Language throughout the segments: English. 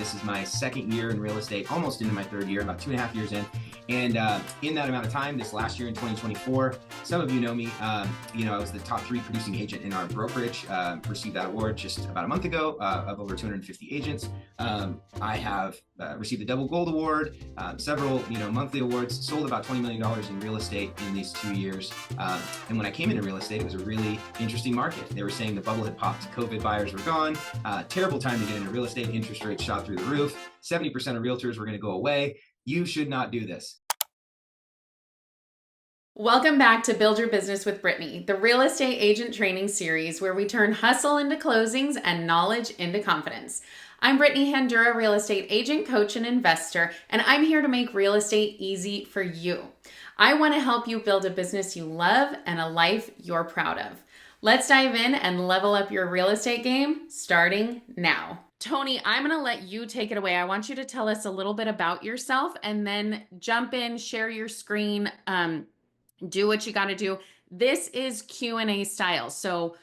This is my second year in real estate, almost into my third year, about 2.5 years in. And in that amount of time, this last year in 2024, some of you know me, I was the top 3 producing agent in our brokerage, received that award just about a month ago of over 250 agents. I have received the Double Gold Award, several monthly awards, sold about $20 million in real estate in these 2 years. And when I came into real estate, it was a really interesting market. They were saying the bubble had popped, COVID buyers were gone, terrible time to get into real estate, interest rates shot through the roof, 70% of realtors were going to go away. You should not do this. Welcome back to Build Your Business with Brittany, the real estate agent training series where we turn hustle into closings and knowledge into confidence. I'm Brittany Handura, real estate agent, coach, and investor, and I'm here to make real estate easy for you. I want to help you build a business you love and a life you're proud of. Let's dive in and level up your real estate game starting now. Tony, I'm going to let you take it away. I want you to tell us a little bit about yourself and then jump in, share your screen, do what you got to do. This is Q&A style. So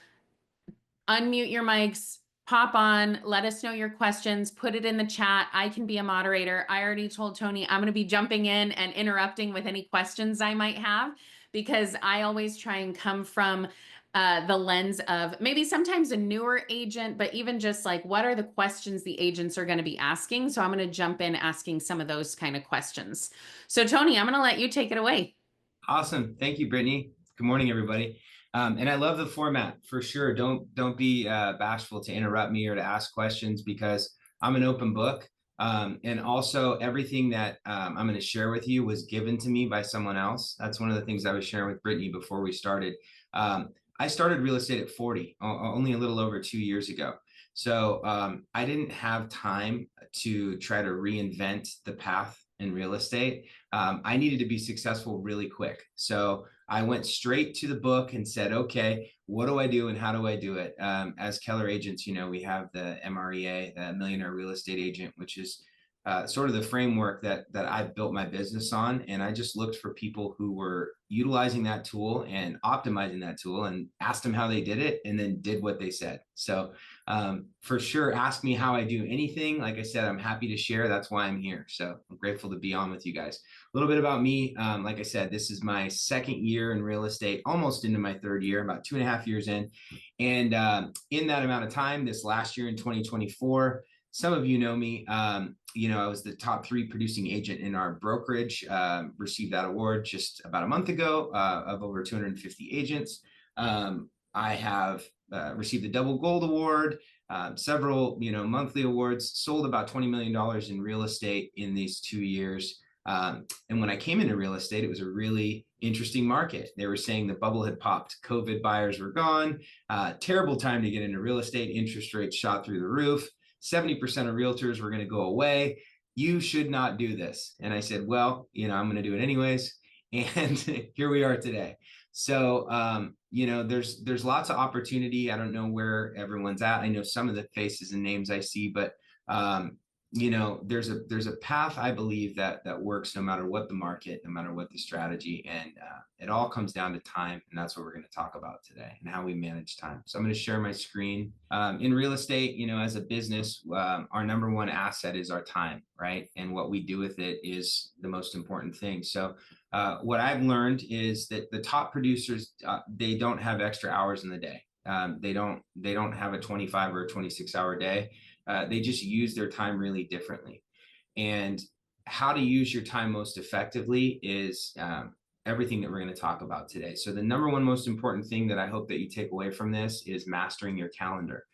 unmute your mics, pop on, let us know your questions, put it in the chat. I can be a moderator. I already told Tony I'm going to be jumping in and interrupting with any questions I might have, because I always try and come from the lens of maybe sometimes a newer agent, but even just like, what are the questions the agents are going to be asking? So I'm going to jump in asking some of those kind of questions. So Tony, I'm going to let you take it away. Awesome. Thank you, Brittany. Good morning, everybody. And I love the format for sure. Don't be bashful to interrupt me or to ask questions, because I'm an open book. And also everything that I'm going to share with you was given to me by someone else. That's one of the things I was sharing with Brittany before we started. I started real estate at 40, only a little over 2 years ago. So I didn't have time to try to reinvent the path in real estate. I needed to be successful really quick. So I went straight to the book and said, okay, what do I do and how do I do it? As Keller agents, we have the MREA, the Millionaire Real Estate Agent, which is sort of the framework that I've built my business on. And I just looked for people who were utilizing that tool and optimizing that tool and asked them how they did it and then did what they said. So for sure, ask me how I do anything. Like I said, I'm happy to share. That's why I'm here. So I'm grateful to be on with you guys. A little bit about me. Like I said, this is my second year in real estate, almost into my third year, about 2.5 years in. And in that amount of time, this last year in 2024, some of you know me, I was the top 3 producing agent in our brokerage, received that award just about a month ago of over 250 agents. I have received the Double Gold Award, several, monthly awards, sold about $20 million in real estate in these 2 years. And when I came into real estate, it was a really interesting market. They were saying the bubble had popped, COVID buyers were gone, terrible time to get into real estate, interest rates shot through the roof, 70% of realtors were going to go away. You should not do this. And I said, well, I'm going to do it anyways. And here we are today. So, there's lots of opportunity. I don't know where everyone's at. I know some of the faces and names I see, but, there's a path, I believe, that works no matter what the market, no matter what the strategy. And it all comes down to time. And that's what we're going to talk about today and how we manage time. So I'm going to share my screen. In real estate, as a business, our number one asset is our time, right? And what we do with it is the most important thing. So what I've learned is that the top producers, they don't have extra hours in the day. They don't have a 25 or a 26-hour day. They just use their time really differently. And how to use your time most effectively is everything that we're going to talk about today. So the number one most important thing that I hope that you take away from this is mastering your calendar.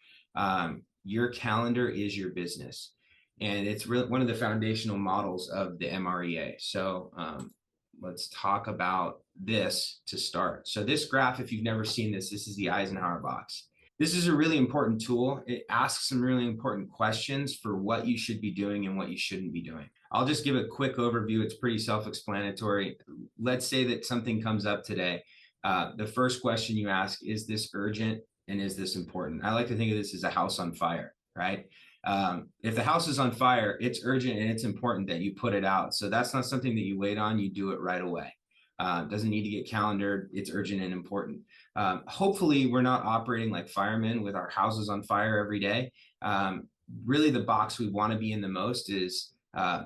Your calendar is your business. And it's really one of the foundational models of the MREA. So let's talk about this to start. So this graph, if you've never seen this is the Eisenhower box. This is a really important tool. It asks some really important questions for what you should be doing and what you shouldn't be doing. I'll just give a quick overview. It's pretty self-explanatory. Let's say that something comes up today. The first question you ask, is this urgent and is this important? I like to think of this as a house on fire, right? If the house is on fire, it's urgent and it's important that you put it out. So that's not something that you wait on. You do it right away. Doesn't need to get calendared. It's urgent and important. Hopefully we're not operating like firemen with our houses on fire every day. really the box we want to be in the most is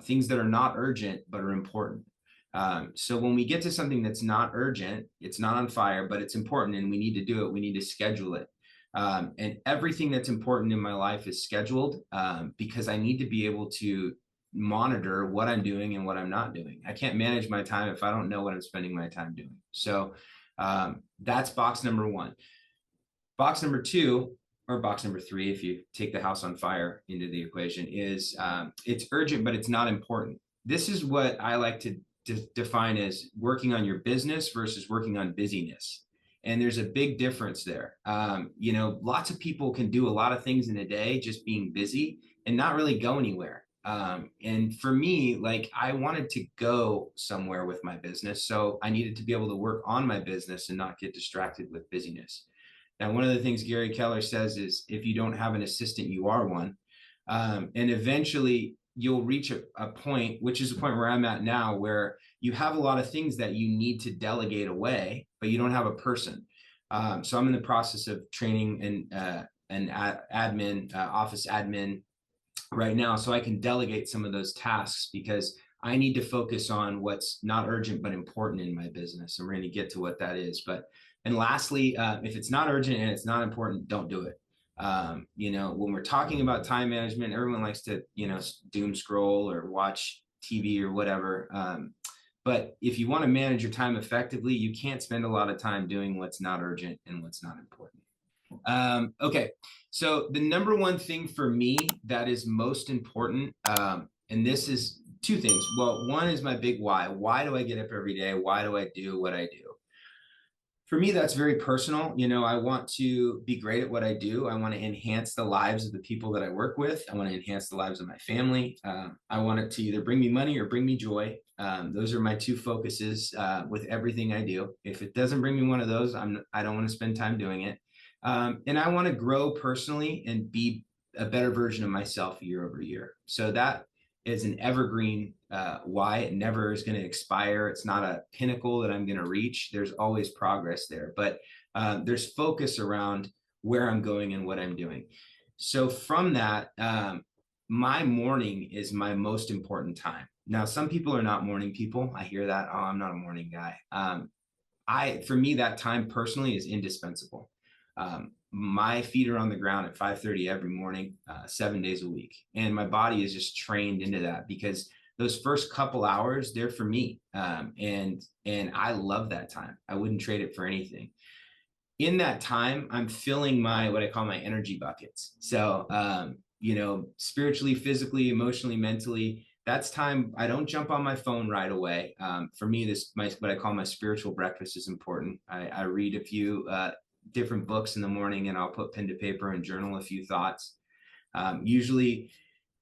things that are not urgent, but are important. So when we get to something that's not urgent, it's not on fire, but it's important and we need to do it, we need to schedule it. And everything that's important in my life is scheduled because I need to be able to monitor what I'm doing and what I'm not doing. I can't manage my time if I don't know what I'm spending my time doing. So that's box number one. Box number two, or box number three, if you take the house on fire into the equation, is it's urgent, but it's not important. This is what I like to define as working on your business versus working on busyness. And there's a big difference there. You know, lots of people can do a lot of things in a day, just being busy and not really go anywhere. And for me, like I wanted to go somewhere with my business. So I needed to be able to work on my business and not get distracted with busyness. Now, one of the things Gary Keller says is if you don't have an assistant, you are one. And eventually you'll reach a point, which is the point where I'm at now, where you have a lot of things that you need to delegate away, but you don't have a person. So I'm in the process of training an admin, office admin right now, so I can delegate some of those tasks because I need to focus on what's not urgent but important in my business. And we're going to get to what that is. And lastly, if it's not urgent and it's not important, don't do it. You know, when we're talking about time management, everyone likes to, you know, doom scroll or watch TV or whatever. But if you want to manage your time effectively, you can't spend a lot of time doing what's not urgent and what's not important. Okay, so the number one thing for me that is most important, and this is two things. Well, one is my big why. Why do I get up every day? Why do I do what I do? For me, that's very personal. You know, I want to be great at what I do. I want to enhance the lives of the people that I work with. I want to enhance the lives of my family. I want it to either bring me money or bring me joy. Those are my two focuses with everything I do. If it doesn't bring me one of those, I don't want to spend time doing it. And I want to grow personally and be a better version of myself year over year. So that is an evergreen why. It never is going to expire. It's not a pinnacle that I'm going to reach. There's always progress there, but there's focus around where I'm going and what I'm doing. So from that, my morning is my most important time. Now, some people are not morning people. I hear that. Oh, I'm not a morning guy. For me, that time personally is indispensable. My feet are on the ground at 5:30 every morning, 7 days a week. And my body is just trained into that because those first couple hours, they're for me. And I love that time. I wouldn't trade it for anything. In that time, I'm filling what I call my energy buckets. So, you know, spiritually, physically, emotionally, mentally, that's time. I don't jump on my phone right away. For me, what I call my spiritual breakfast is important. I read a few different books in the morning and I'll put pen to paper and journal a few thoughts. Usually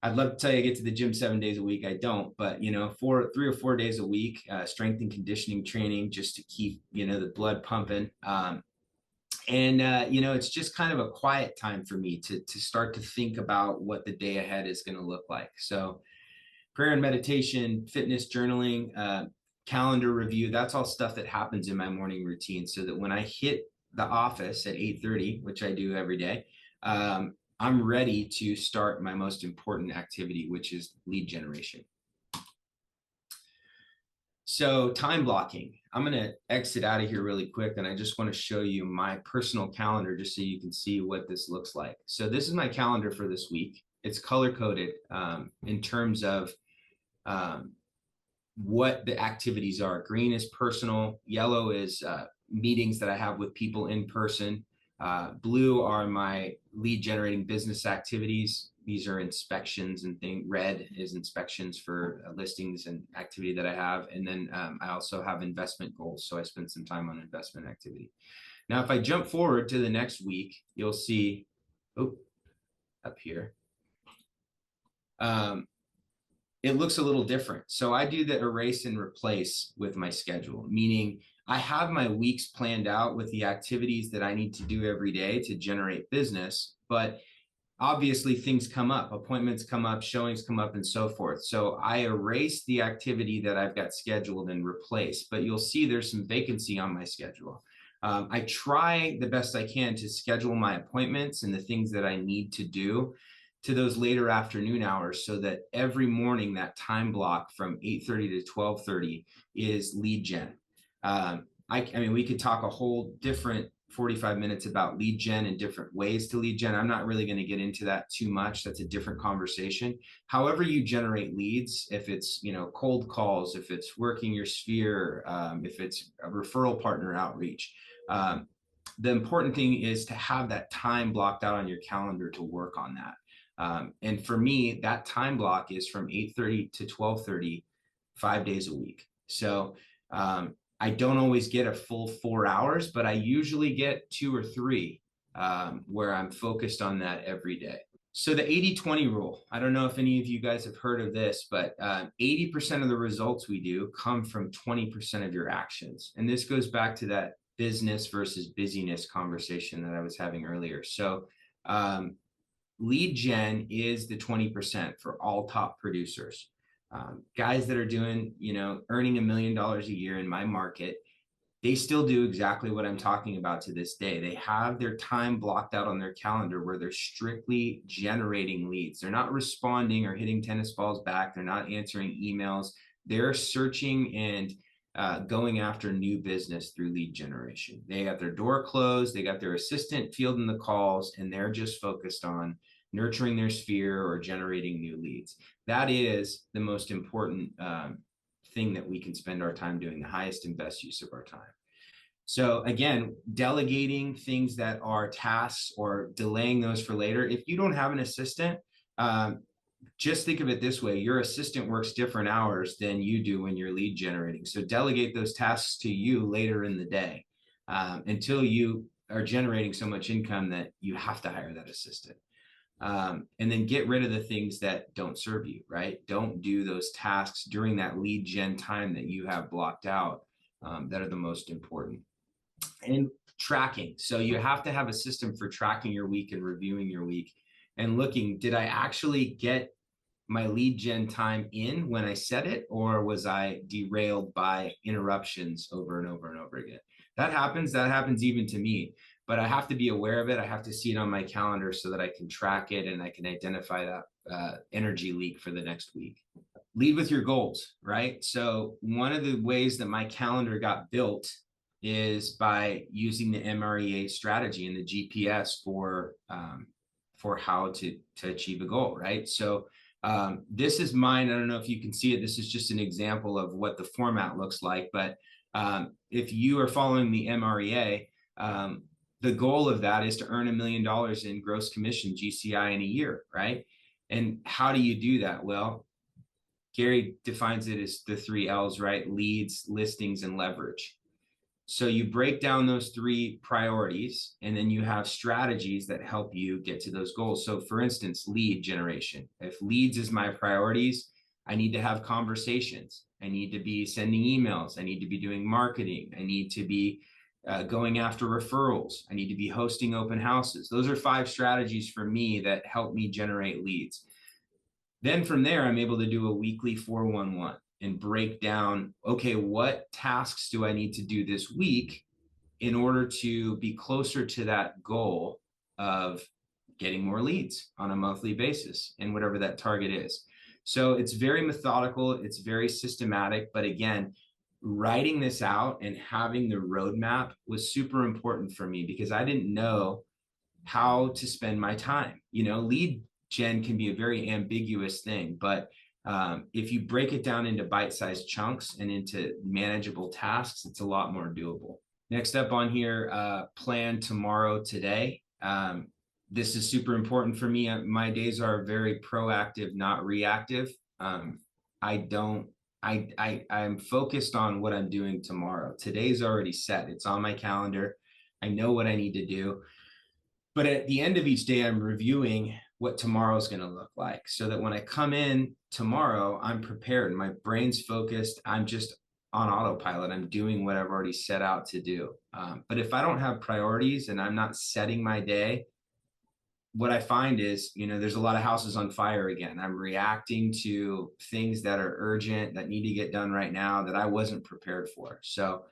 I'd love to tell you I get to the gym 7 days a week. I don't, but you know, 3 or 4 days a week, strength and conditioning training just to keep, you know, the blood pumping. You know, it's just kind of a quiet time for me to start to think about what the day ahead is going to look like. So prayer and meditation, fitness, journaling, calendar review, that's all stuff that happens in my morning routine so that when I hit the office at 8:30, which I do every day, I'm ready to start my most important activity, which is lead generation. So time blocking, I'm going to exit out of here really quick. And I just want to show you my personal calendar just so you can see what this looks like. So this is my calendar for this week. It's color coded in terms of what the activities are. Green is personal. Yellow is meetings that I have with people in person. Blue are my lead generating business activities. These are inspections and things. Red is inspections for listings and activity that I have. And then I also have investment goals. So I spend some time on investment activity. Now, if I jump forward to the next week, you'll see, up here, it looks a little different. So I do the erase and replace with my schedule, meaning I have my weeks planned out with the activities that I need to do every day to generate business, but obviously things come up, appointments come up, showings come up, and so forth. So I erase the activity that I've got scheduled and replace, but you'll see there's some vacancy on my schedule. I try the best I can to schedule my appointments and the things that I need to do to those later afternoon hours, so that every morning that time block from 8:30 to 12:30 is lead gen. I mean, we could talk a whole different 45 minutes about lead gen and different ways to lead gen. I'm not really going to get into that too much. That's a different conversation. However you generate leads, if it's, you know, cold calls, if it's working your sphere, if it's a referral partner outreach, the important thing is to have that time blocked out on your calendar to work on that. And for me, that time block is from 8:30 to 12:30, 5 days a week. So I don't always get a full 4 hours, but I usually get 2 or 3 where I'm focused on that every day. So the 80-20 rule, I don't know if any of you guys have heard of this, but 80% of the results we do come from 20% of your actions. And this goes back to that business versus busyness conversation that I was having earlier. So lead gen is the 20% for all top producers. Guys that are doing, you know, earning $1 million a year in my market, they still do exactly what I'm talking about to this day. They have their time blocked out on their calendar where they're strictly generating leads. They're not responding or hitting tennis balls back. They're not answering emails. They're searching and going after new business through lead generation. They got their door closed. They got their assistant fielding the calls, and they're just focused on nurturing their sphere or generating new leads. That is the most important thing that we can spend our time doing, the highest and best use of our time. So again, delegating things that are tasks or delaying those for later. If you don't have an assistant, just think of it this way: your assistant works different hours than you do when you're lead generating. So delegate those tasks to you later in the day until you are generating so much income that you have to hire that assistant. And then get rid of the things that don't serve you, right? Don't do those tasks during that lead gen time that you have blocked out that are the most important. And tracking. So you have to have a system for tracking your week and reviewing your week and looking, did I actually get my lead gen time in when I set it, or was I derailed by interruptions over and over and over again? That happens even to me. But I have to be aware of it. I have to see it on my calendar so that I can track it and I can identify that energy leak for the next week. Lead with your goals, right? So one of the ways that my calendar got built is by using the MREA strategy and the GPS for how to achieve a goal, right? So this is mine. I don't know if you can see it. This is just an example of what the format looks like. But if you are following the MREA, the goal of that is to earn $1 million in gross commission GCI in a year, right? And how do you do that? Well, Gary defines it as the 3 L's, right? Leads, listings, and leverage. So you break down those 3 priorities, and then you have strategies that help you get to those goals. So for instance, lead generation. If leads is my priorities, I need to have conversations. I need to be sending emails. I need to be doing marketing. I need to be going after referrals. I need to be hosting open houses. Those are 5 strategies for me that help me generate leads. Then from there, I'm able to do a weekly 411 and break down, okay, what tasks do I need to do this week in order to be closer to that goal of getting more leads on a monthly basis and whatever that target is. So it's very methodical, it's very systematic, but again, writing this out and having the roadmap was super important for me because I didn't know how to spend my time. You know, lead gen can be a very ambiguous thing, but if you break it down into bite-sized chunks and into manageable tasks, it's a lot more doable. Next up on here, plan tomorrow, today. This is super important for me. My days are very proactive, not reactive. I'm focused on what I'm doing tomorrow. Today's already set. It's on my calendar. I know what I need to do. But at the end of each day, I'm reviewing what tomorrow's going to look like so that when I come in tomorrow, I'm prepared. My brain's focused. I'm just on autopilot. I'm doing what I've already set out to do. But if I don't have priorities and I'm not setting my day, what I find is, you know, there's a lot of houses on fire again. I'm reacting to things that are urgent, that need to get done right now, that I wasn't prepared for. So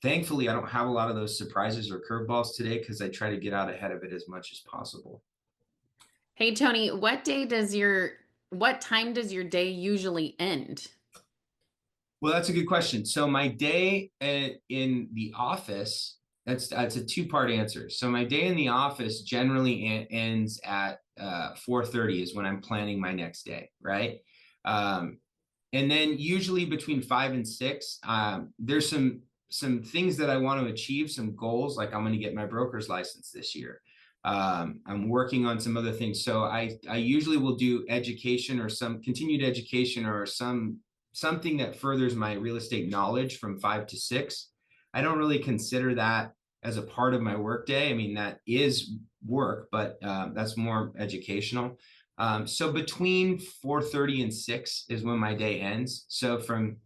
thankfully, I don't have a lot of those surprises or curveballs today because I try to get out ahead of it as much as possible. Hey Tony, what time does your day usually end? Well, that's a good question. So my day in the office, that's a two-part answer. So my day in the office generally ends at 4:30 is when I'm planning my next day, right? Um, and then usually between 5 and 6, there's some things that I want to achieve, some goals, like I'm going to get my broker's license this year. I'm working on some other things. So I usually will do education or some continued education or something that furthers my real estate knowledge from 5 to 6. I don't really consider that as a part of my workday. I mean, that is work, but that's more educational. So between 4:30 and 6 is when my day ends. So from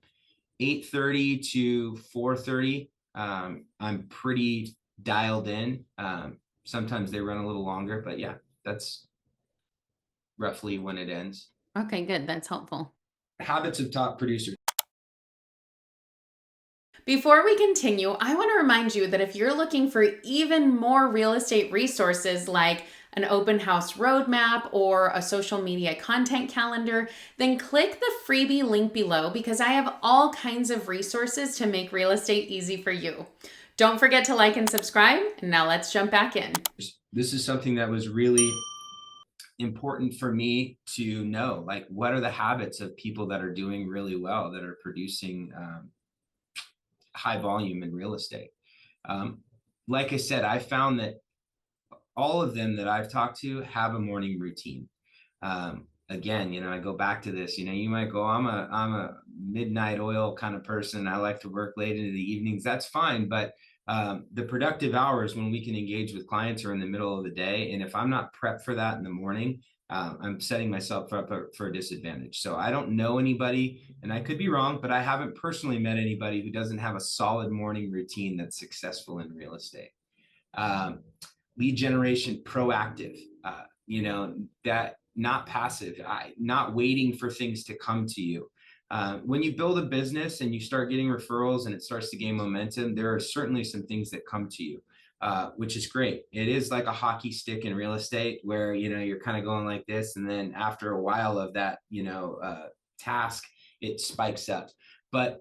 8:30 to 4:30, I'm pretty dialed in. Sometimes they run a little longer, but yeah, that's roughly when it ends. Okay, good. That's helpful. Habits of top producers. Before we continue, I want to remind you that if you're looking for even more real estate resources like an open house roadmap or a social media content calendar, then click the freebie link below because I have all kinds of resources to make real estate easy for you. Don't forget to like and subscribe. And now let's jump back in. This is something that was really important for me to know, like what are the habits of people that are doing really well, that are producing high volume in real estate. Like I said, I found that all of them that I've talked to have a morning routine. Again, I go back to this, you might go, I'm a midnight oil kind of person. I like to work late into the evenings. That's fine. But the productive hours when we can engage with clients are in the middle of the day. And if I'm not prepped for that in the morning, I'm setting myself up for a disadvantage. So I don't know anybody, and I could be wrong, but I haven't personally met anybody who doesn't have a solid morning routine that's successful in real estate. Lead generation, proactive, that not passive, not waiting for things to come to you. When you build a business and you start getting referrals and it starts to gain momentum, there are certainly some things that come to you, which is great. It is like a hockey stick in real estate where, you're kind of going like this. And then after a while of that, task, it spikes up. But,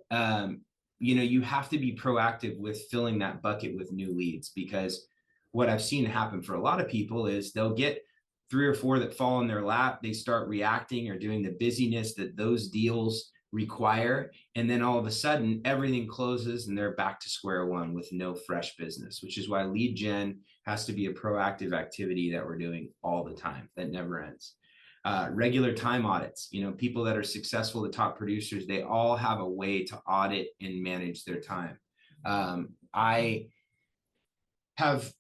you have to be proactive with filling that bucket with new leads, because what I've seen happen for a lot of people is they'll get 3 or 4 that fall in their lap. They start reacting or doing the busyness that those deals require. And then all of a sudden, everything closes and they're back to square one with no fresh business, which is why lead gen has to be a proactive activity that we're doing all the time, that never ends. Regular time audits, people that are successful, the top producers, they all have a way to audit and manage their time. I have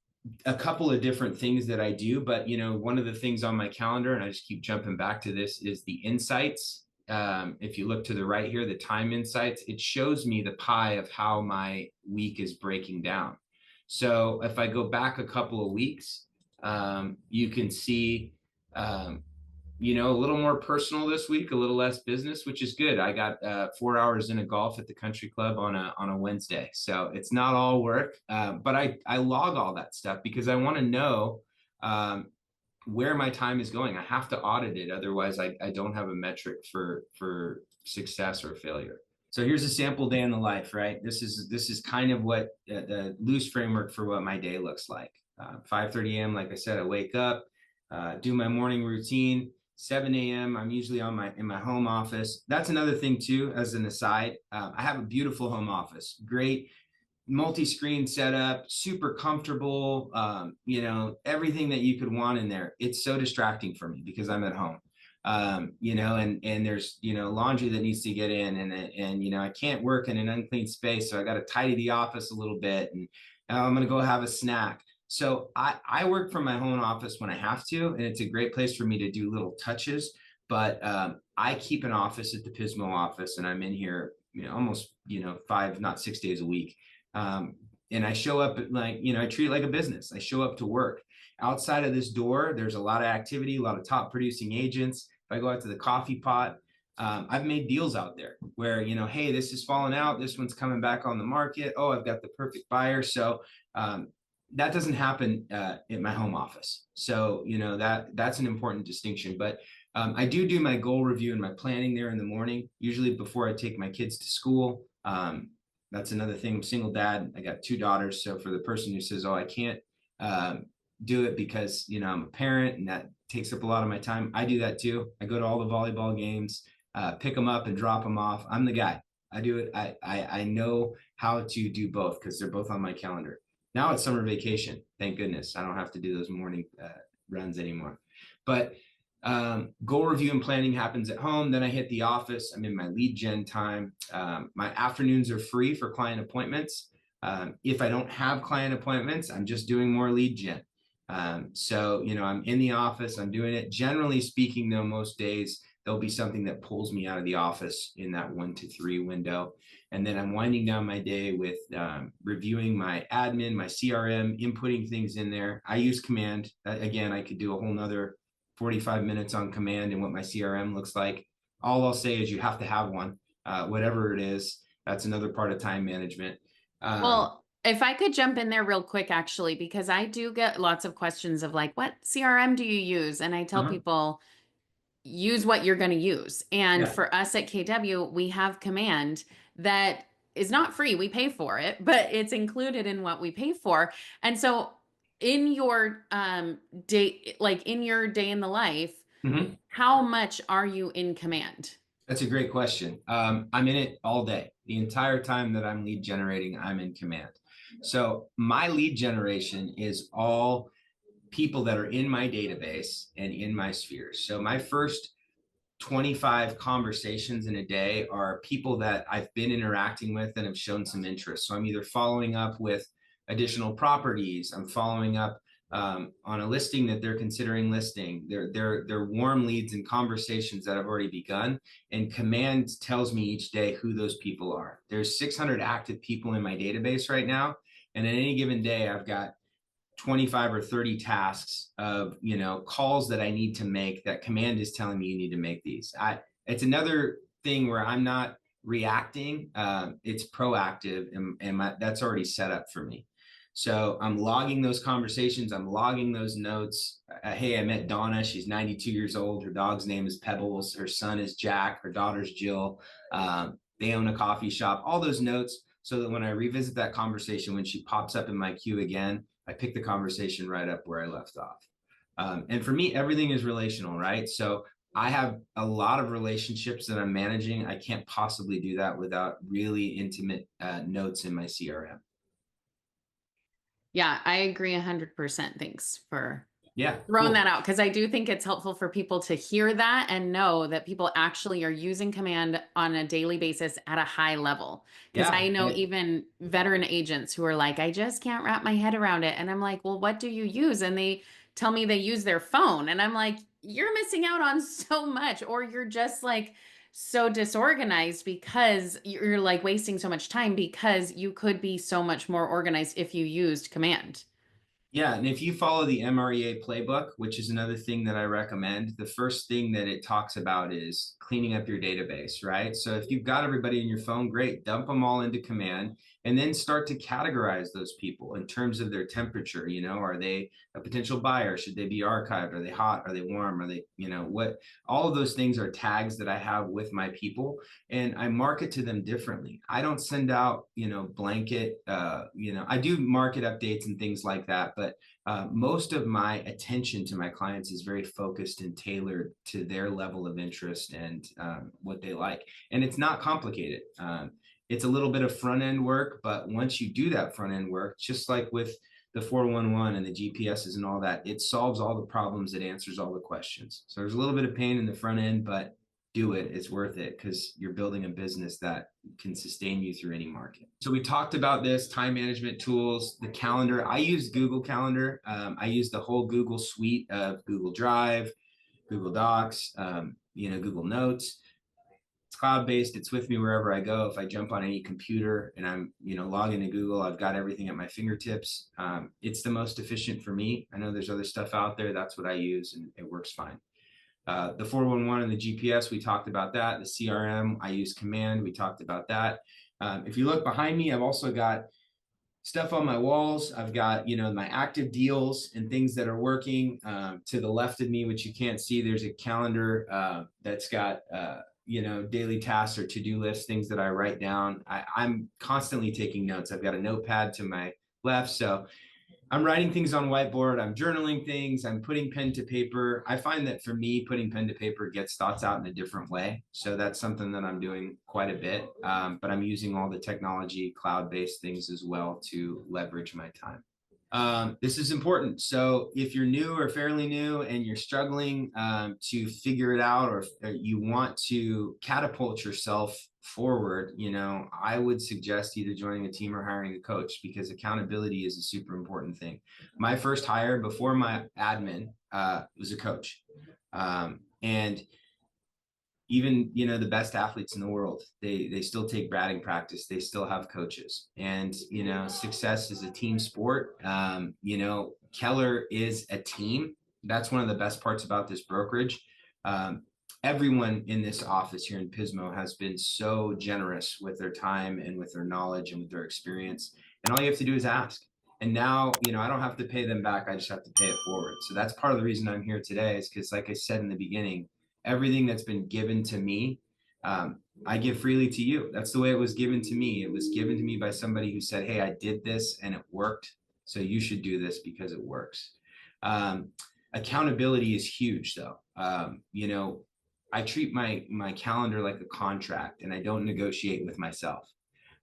a couple of different things that I do, but one of the things on my calendar, and I just keep jumping back to this, is the insights. If you look to the right here, the time insights, it shows me the pie of how my week is breaking down. So if I go back a couple of weeks, you can see, a little more personal this week, a little less business, which is good. I got 4 hours in a golf at the country club on a Wednesday. So it's not all work, but I log all that stuff because I want to know where my time is going. I have to audit it. Otherwise, I don't have a metric for success or failure. So here's a sample day in the life, right? This is kind of what the loose framework for what my day looks like. 5:30 a.m. Like I said, I wake up, do my morning routine. 7 a.m. I'm usually in my home office. That's another thing too, as an aside. I have a beautiful home office, great multi-screen setup, super comfortable, everything that you could want in there. It's so distracting for me because I'm at home, and there's, laundry that needs to get in, and I can't work in an unclean space. So I got to tidy the office a little bit, and I'm going to go have a snack. So I work from my home office when I have to, and it's a great place for me to do little touches. But I keep an office at the Pismo office, and I'm in here, almost, 5, not 6 days a week. And I show up like, I treat it like a business. I show up to work. Outside of this door, there's a lot of activity, a lot of top producing agents. If I go out to the coffee pot, I've made deals out there where, hey, this is falling out. This one's coming back on the market. Oh, I've got the perfect buyer. So that doesn't happen in my home office. So, that's an important distinction. But I do my goal review and my planning there in the morning, usually before I take my kids to school. That's another thing. I'm a single dad. I got 2 daughters. So for the person who says, oh, I can't do it because, I'm a parent and that takes up a lot of my time, I do that too. I go to all the volleyball games, pick them up and drop them off. I'm the guy. I do it. I know how to do both because they're both on my calendar. Now it's summer vacation. Thank goodness. I don't have to do those morning runs anymore. But goal review and planning happens at home. Then I hit the office. I'm in my lead gen time. My afternoons are free for client appointments. If I don't have client appointments, I'm just doing more lead gen. So, I'm in the office. I'm doing it. Generally speaking, though, most days, there'll be something that pulls me out of the office in that 1 to 3 window. And then I'm winding down my day with reviewing my admin, my CRM, inputting things in there. I use Command. Again, I could do a whole nother 45 minutes on Command and what my CRM looks like. All I'll say is you have to have one, whatever it is. That's another part of time management. Well, if I could jump in there real quick, actually, because I do get lots of questions of like, what CRM do you use? And I tell people, use what you're going to use. And Yeah. for us at KW, we have Command that is not free. We pay for it, but it's included in what we pay for. And so in your day, like in your day in the life, how much are you in Command? That's a great question. I'm in it all day. The entire time that I'm lead generating, I'm in Command. So my lead generation is all people that are in my database and in my spheres. So my first 25 conversations in a day are people that I've been interacting with and have shown some interest. So I'm either following up with additional properties, I'm following up on a listing that they're considering listing. They're warm leads and conversations that have already begun. And Command tells me each day who those people are. There's 600 active people in my database right now. And at any given day, I've got 25 or 30 tasks of, calls that I need to make that Command is telling me you need to make these. It's another thing where I'm not reacting. It's proactive and that's already set up for me. So I'm logging those conversations. I'm logging those notes. Hey, I met Donna. She's 92 years old. Her dog's name is Pebbles. Her son is Jack. Her daughter's Jill. They own a coffee shop. All those notes so that when I revisit that conversation, when she pops up in my queue again, I pick the conversation right up where I left off. And for me, everything is relational, right? So I have a lot of relationships that I'm managing. I can't possibly do that without really intimate notes in my CRM. Yeah, I agree 100%. Thanks for cool. throwing that out, because I do think it's helpful for people to hear that and know that people actually are using Command on a daily basis at a high level. Because I know even veteran agents who are like, I just can't wrap my head around it. And I'm like, well, what do you use? And they tell me they use their phone. And I'm like, you're missing out on so much, or you're just like so disorganized because you're like wasting so much time, because you could be so much more organized if you used Command. Yeah, and if you follow the MREA playbook, which is another thing that I recommend, the first thing that it talks about is cleaning up your database, right? So if you've got everybody in your phone, great, dump them all into Command and then start to categorize those people in terms of their temperature. Are they a potential buyer? Should they be archived? Are they hot? Are they warm? Are they, what? All of those things are tags that I have with my people, and I market to them differently. I don't send out, blanket, I do market updates and things like that, but most of my attention to my clients is very focused and tailored to their level of interest and what they like. And it's not complicated. It's a little bit of front end work, but once you do that front end work, just like with the 411 and the GPSs and all that, it solves all the problems. It answers all the questions. So there's a little bit of pain in the front end, but do it. It's worth it because you're building a business that can sustain you through any market. So we talked about this, time management tools, the calendar. I use Google Calendar. I use the whole Google suite of Google Drive, Google Docs, Google Notes. It's cloud-based. It's with me wherever I go. If I jump on any computer and I'm, log into Google, I've got everything at my fingertips. It's the most efficient for me. I know there's other stuff out there. That's what I use and it works fine. The 411 and the GPS, we talked about that. The CRM, I use Command. We talked about that. If you look behind me, I've also got stuff on my walls. I've got, my active deals and things that are working. To the left of me, which you can't see, there's a calendar that's got, daily tasks or to-do lists, things that I write down. I'm constantly taking notes. I've got a notepad to my left. So I'm writing things on whiteboard. I'm journaling things. I'm putting pen to paper. I find that for me, putting pen to paper gets thoughts out in a different way. So that's something that I'm doing quite a bit. But I'm using all the technology, cloud-based things as well to leverage my time. This is important. So if you're new or fairly new and you're struggling to figure it out, or you want to catapult yourself forward, I would suggest either joining a team or hiring a coach, because accountability is a super important thing. My first hire before my admin was a coach. And even, the best athletes in the world, they still take batting practice. They still have coaches, and, success is a team sport. Keller is a team. That's one of the best parts about this brokerage. Everyone in this office here in Pismo has been so generous with their time and with their knowledge and with their experience. And all you have to do is ask. And now, I don't have to pay them back. I just have to pay it forward. So that's part of the reason I'm here today, is because, like I said in the beginning, everything that's been given to me, I give freely to you. That's the way it was given to me. It was given to me by somebody who said, hey, I did this and it worked, so you should do this because it works. Accountability is huge, though. I treat my calendar like a contract, and I don't negotiate with myself.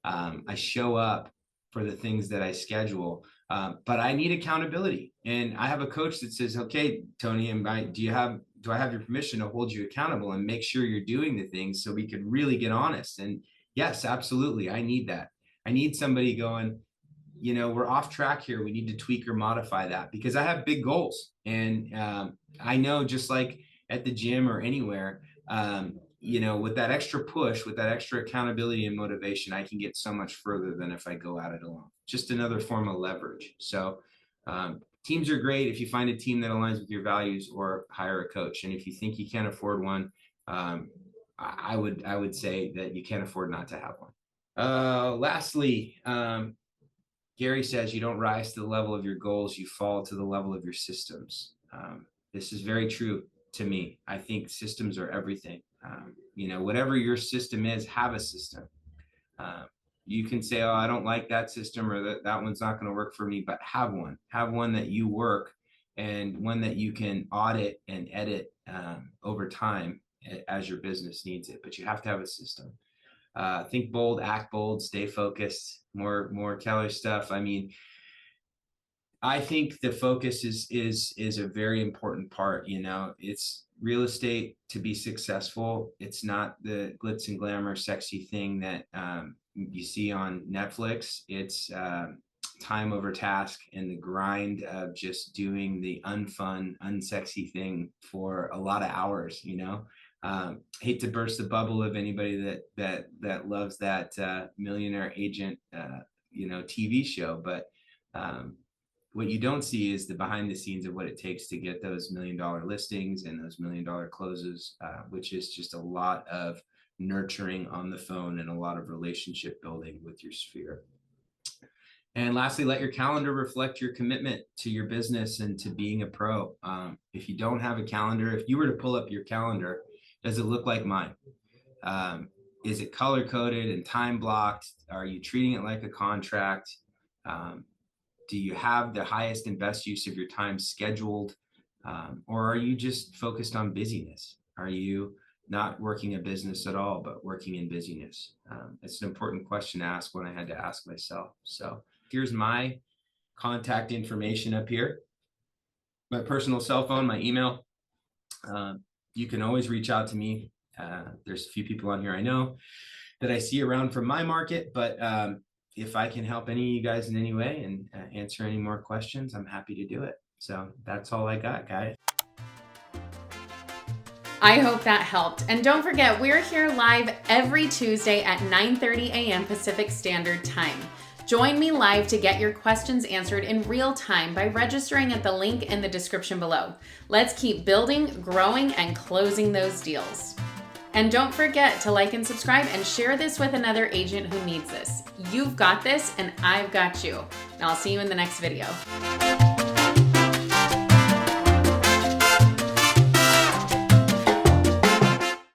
I show up for the things that I schedule, but I need accountability. And I have a coach that says, okay, Tony, do I have your permission to hold you accountable and make sure you're doing the things so we can really get honest? And yes, absolutely. I need that. I need somebody going, we're off track here. We need to tweak or modify that, because I have big goals. And I know, just like at the gym or anywhere, with that extra push, with that extra accountability and motivation, I can get so much further than if I go at it alone. Just another form of leverage. So teams are great if you find a team that aligns with your values, or hire a coach. And if you think you can't afford one, I would say that you can't afford not to have one. Lastly, Gary says, you don't rise to the level of your goals, you fall to the level of your systems. This is very true to me. I think systems are everything. Whatever your system is, have a system. You can say, oh, I don't like that system, or that one's not going to work for me, but have one that you work, and one that you can audit and edit over time as your business needs it. But you have to have a system. Think bold, act bold, stay focused. More Keller stuff. I think the focus is a very important part. It's real estate to be successful. It's not the glitz and glamour sexy thing that you see on Netflix. It's time over task, and the grind of just doing the unfun, unsexy thing for a lot of hours. Hate to burst the bubble of anybody that loves that Millionaire Agent TV show, but what you don't see is the behind the scenes of what it takes to get those $1 million listings and those $1 million closes, which is just a lot of nurturing on the phone and a lot of relationship building with your sphere. And lastly, let your calendar reflect your commitment to your business and to being a pro. If you don't have a calendar, if you were to pull up your calendar, does it look like mine? Is it color coded and time blocked? Are you treating it like a contract? Do you have the highest and best use of your time scheduled? Or are you just focused on busyness? Are you not working a business at all, but working in busyness? It's an important question to ask, when I had to ask myself. So here's my contact information up here. My personal cell phone, my email. You can always reach out to me. There's a few people on here I know that I see around from my market, but if I can help any of you guys in any way and answer any more questions, I'm happy to do it. So that's all I got, guys. I hope that helped. And don't forget, we're here live every Tuesday at 9:30 a.m. Pacific Standard Time. Join me live to get your questions answered in real time by registering at the link in the description below. Let's keep building, growing, and closing those deals. And don't forget to like and subscribe and share this with another agent who needs this. You've got this and I've got you. And I'll see you in the next video.